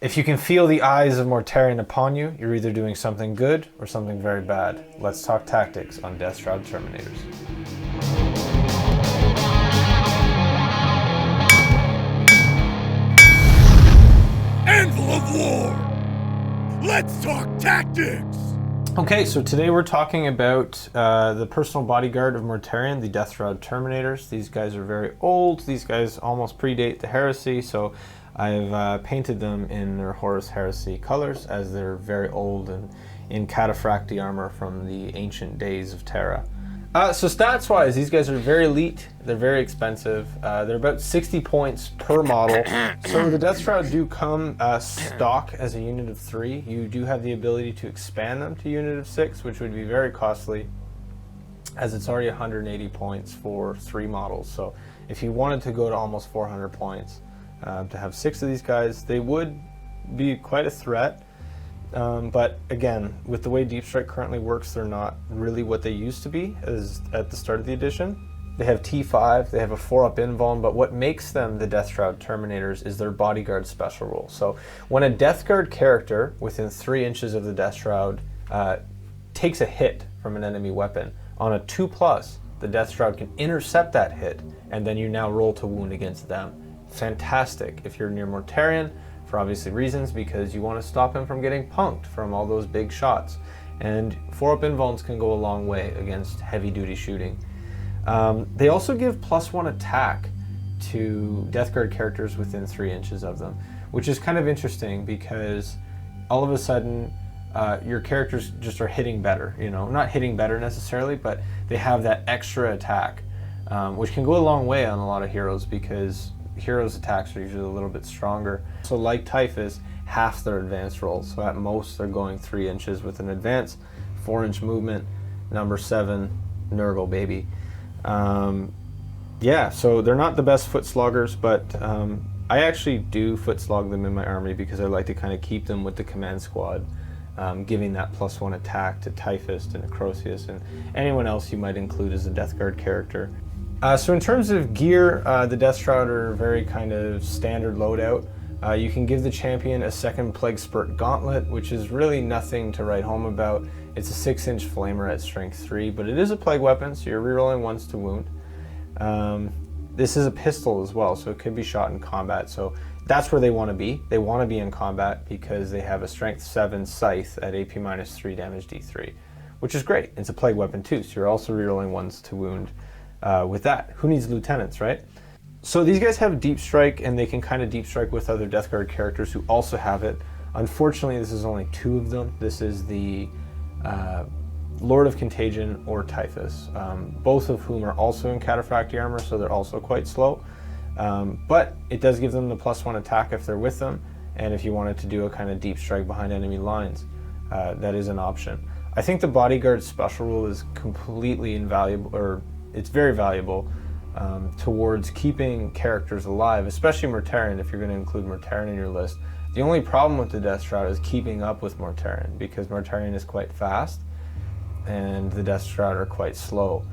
If you can feel the eyes of Mortarion upon you, you're either doing something good or something very bad. Let's talk tactics on Deathshroud Terminators. Anvil of War! Let's talk tactics! Okay, so today we're talking about the personal bodyguard of Mortarion, the Deathshroud Terminators. These guys are very old. These guys almost predate the heresy, so I've painted them in their Horus Heresy colors, as they're very old and in cataphracti armor from the ancient days of Terra. So stats wise, these guys are very elite, they're very expensive, they're about 60 points per model. So the Deathshroud do come stock as a unit of 3. You do have the ability to expand them to unit of 6, which would be very costly, as it's already 180 points for 3 models. So if you wanted to go to almost 400 points to have 6 of these guys, they would be quite a threat. But again, with the way Deep Strike currently works, they're not really what they used to be as at the start of the edition. They have T5, they have a 4-up invuln, but what makes them the Deathshroud Terminators is their bodyguard special rule. So when a Death Guard character within 3 inches of the Deathshroud takes a hit from an enemy weapon, on a 2+, the Deathshroud can intercept that hit, and then you now roll to wound against them. Fantastic if you're near Mortarion, for obviously reasons, because you want to stop him from getting punked from all those big shots. And 4-up invulns can go a long way against heavy duty shooting. They also give +1 attack to Death Guard characters within 3 inches of them, which is kind of interesting because all of a sudden your characters just are hitting better, you know, not hitting better necessarily, but they have that extra attack, which can go a long way on a lot of heroes because heroes' attacks are usually a little bit stronger. So like Typhus, half their advanced rolls. So at most they're going 3 inches with an advance, 4-inch movement, number 7, Nurgle baby. Yeah, so they're not the best foot sloggers, but I actually do foot slog them in my army because I like to kind of keep them with the command squad, giving that +1 attack to Typhus and Necrosius and anyone else you might include as a Death Guard character. So in terms of gear, the Deathshroud are very kind of standard loadout. You can give the champion a 2nd Plague Spurt Gauntlet, which is really nothing to write home about. It's a 6-inch flamer at strength 3, but it is a plague weapon, so you're rerolling once to wound. This is a pistol as well, so it could be shot in combat. So that's where they want to be. They want to be in combat because they have a strength 7 Scythe at AP -3 damage D3, which is great. It's a plague weapon too, so you're also rerolling once to wound. With that, who needs lieutenants, right? So these guys have deep strike, and they can kind of deep strike with other Death Guard characters who also have it. Unfortunately, this is only 2 of them. This is the Lord of Contagion or Typhus, both of whom are also in cataphracti armor, so they're also quite slow. But it does give them the +1 attack if they're with them, and if you wanted to do a kind of deep strike behind enemy lines, that is an option. I think the bodyguard special rule is completely invaluable, or it's very valuable towards keeping characters alive, especially Mortarion, if you're going to include Mortarion in your list. The only problem with the Deathshroud is keeping up with Mortarion, because Mortarion is quite fast and the Deathshroud are quite slow.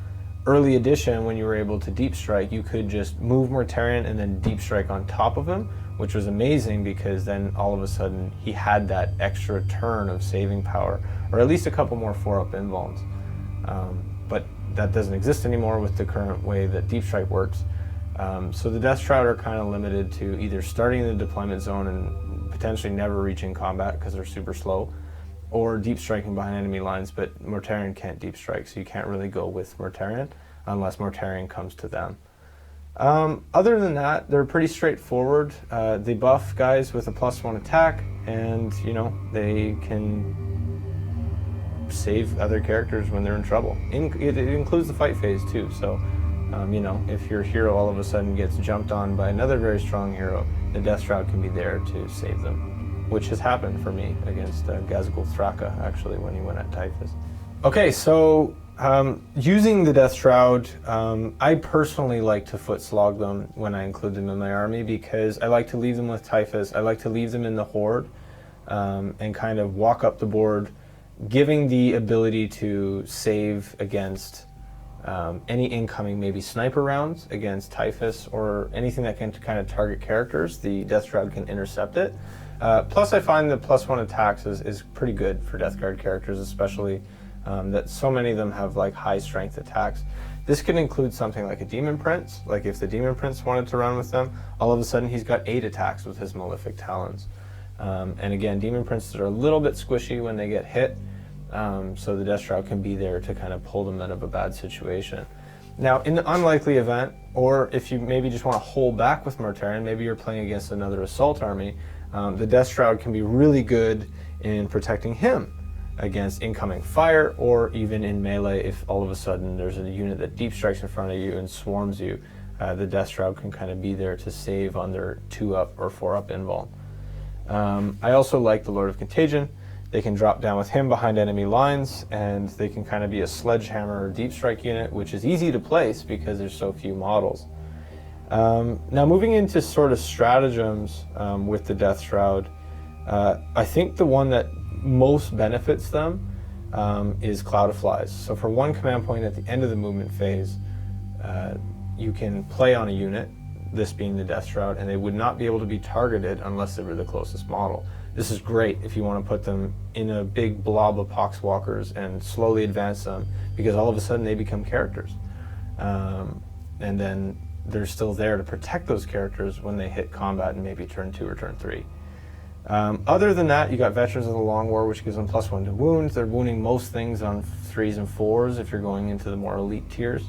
Early edition, when you were able to deep strike, you could just move Mortarion and then deep strike on top of him, which was amazing because then all of a sudden he had that extra turn of saving power, or at least a couple more 4-up invulns. But that doesn't exist anymore with the current way that Deep Strike works. So the Deathshroud are kind of limited to either starting in the deployment zone and potentially never reaching combat because they're super slow, or deep striking behind enemy lines, but Mortarion can't deep strike, so you can't really go with Mortarion unless Mortarion comes to them. Other than that, they're pretty straightforward. They buff guys with a +1 attack, and you know, they can save other characters when they're in trouble. It includes the fight phase too, so you know, if your hero all of a sudden gets jumped on by another very strong hero, the Deathshroud can be there to save them, which has happened for me against Gazgul Thraka, actually, when he went at Typhus. Okay, so using the Deathshroud, I personally like to foot slog them when I include them in my army because I like to leave them with Typhus. I like to leave them in the Horde and kind of walk up the board, giving the ability to save against any incoming maybe sniper rounds against Typhus or anything that can kind of target characters. The Deathshroud can intercept it. Plus, I find that +1 attacks is pretty good for Death Guard characters, especially that so many of them have like high strength attacks. This could include something like a Demon Prince. Like if the Demon Prince wanted to run with them, all of a sudden he's got 8 attacks with his Malefic Talons. And again, Demon Princes are a little bit squishy when they get hit, so the Deathshroud can be there to kind of pull them out of a bad situation. Now, in the unlikely event, or if you maybe just want to hold back with Mortarion, maybe you're playing against another assault army, the Deathshroud can be really good in protecting him against incoming fire, or even in melee if all of a sudden there's a unit that deep strikes in front of you and swarms you. The Deathshroud can kind of be there to save on their 2-up or 4-up invul. I also like the Lord of Contagion. They can drop down with him behind enemy lines, and they can kind of be a sledgehammer or deep strike unit, which is easy to place because there's so few models. Now moving into sort of stratagems with the Deathshroud, I think the one that most benefits them is Cloud of Flies. So for 1 command point at the end of the movement phase, you can play on a unit, this being the Deathshroud, and they would not be able to be targeted unless they were the closest model. This is great if you want to put them in a big blob of Poxwalkers and slowly advance them, because all of a sudden they become characters. And then they're still there to protect those characters when they hit combat in maybe turn 2 or turn 3. Other than that, you got Veterans of the Long War, which gives them +1 to wounds. They're wounding most things on 3s and 4s if you're going into the more elite tiers.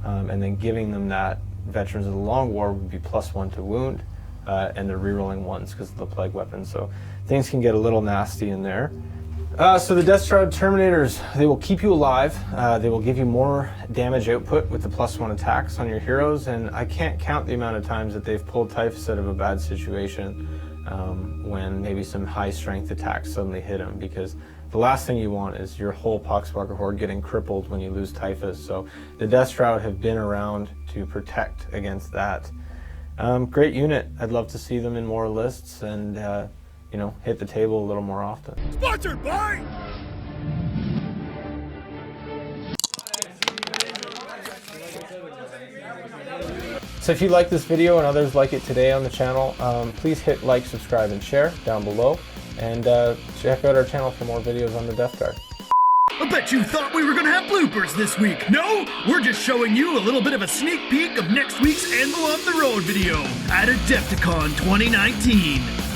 And then giving them that Veterans of the Long War would be +1 to wound, and they're rerolling 1s because of the plague weapon. So things can get a little nasty in there. So the Deathshroud Terminators, they will keep you alive. They will give you more damage output with the +1 attacks on your heroes, and I can't count the amount of times that they've pulled Typhus out of a bad situation when maybe some high strength attacks suddenly hit them, because the last thing you want is your whole Poxwalker horde getting crippled when you lose Typhus. So the Deathshroud have been around to protect against that. Great unit. I'd love to see them in more lists and you know, hit the table a little more often. Sponsored by... So if you like this video and others like it today on the channel, please hit like, subscribe, and share down below. And check out our channel for more videos on the Death Guard. I bet you thought we were gonna have bloopers this week. No, we're just showing you a little bit of a sneak peek of next week's Anvil on the Road video at Adepticon 2019.